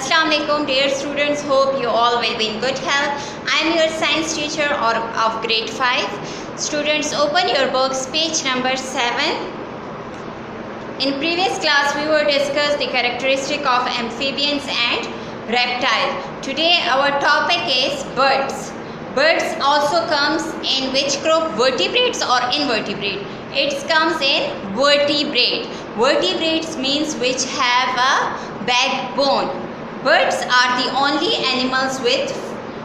Assalamu alaikum dear students, hope you all will be in good health. I am your science teacher of grade 5. Students, open your books, page number 7. In previous class we were discussed the characteristic of amphibians and reptile. Today our topic is birds. Birds also comes in which group? Vertebrates or invertebrate? It comes in vertebrate. Vertebrates means which have a backbone. Birds are the only animals with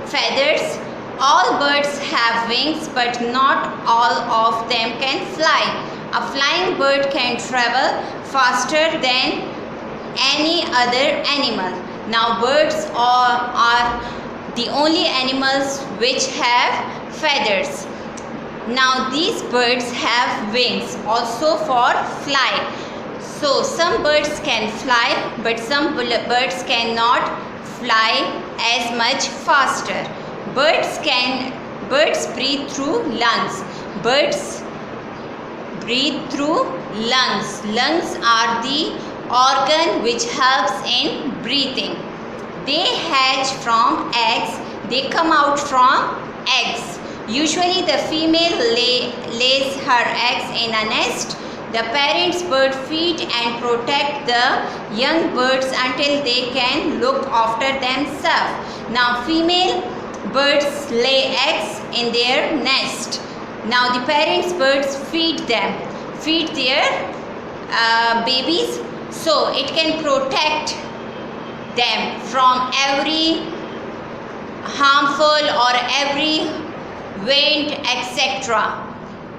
feathers. All birds have wings, but not all of them can fly. A flying bird can travel faster than any other animal. Now birds are the only animals which have feathers. Now these birds have wings also for fly. So some birds can fly, but some birds cannot fly as much faster. Birds breathe through lungs. Birds breathe through lungs. Lungs are the organ which helps in breathing. They hatch from eggs. They come out from eggs. Usually the female lays her eggs in a nest. The parents bird feed and protect the young birds until they can look after themselves. Now female birds lay eggs in their nest. Now the parents birds feed their babies, so it can protect them from every harmful or every wind, etc.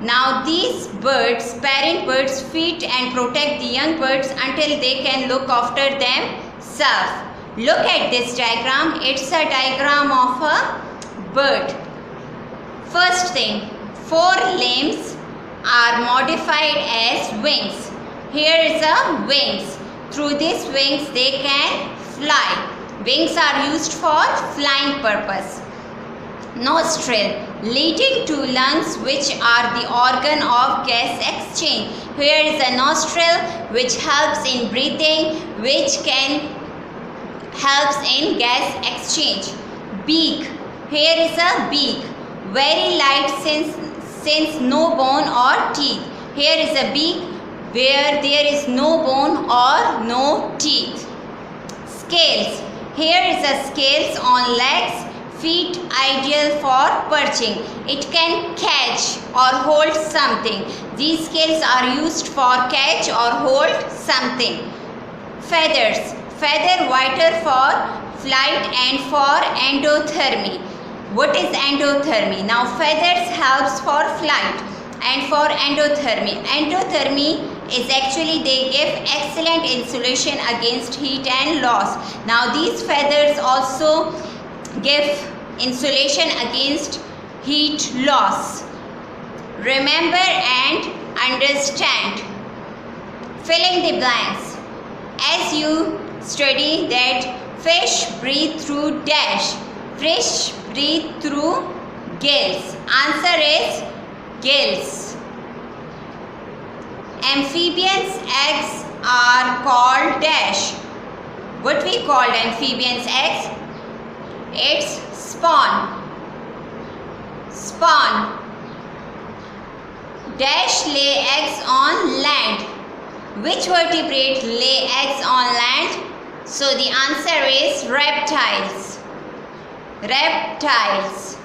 Now these birds, parent birds, feed and protect the young birds until they can look after themselves. Look at this diagram. It's a diagram of a bird. First thing, 4 limbs are modified as wings. Here is a wings. Through these wings they can fly. Wings are used for flying purpose. Nostril leading to lungs, which are the organ of gas exchange. Here is a nostril which helps in breathing, which can helps in gas exchange. Beak. Here is a beak, very light since no bone or teeth. Here is a beak where there is no bone or no teeth. Scales. Here is a scales on legs. Feet ideal for perching. It can catch or hold something. These scales are used for catch or hold something. Feathers. Feather whiter for flight and for endothermy. What is endothermy? Now feathers helps for flight and for endothermy. Endothermy is actually they give excellent insulation against heat and loss. Now these feathers also give insulation against heat loss. Remember and understand. Filling the blanks. As you study that fish breathe through dash. Fish breathe through gills. Answer is gills. Amphibians' eggs are called dash. What we call amphibians' eggs? It's spawn. Spawn. Dash lay eggs on land. Which vertebrate lay eggs on land? So the answer is reptiles. Reptiles.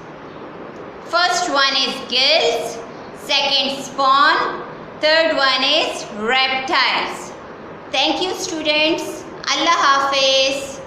First one is gills, second spawn, third one is reptiles. Thank you students. Allah Hafiz.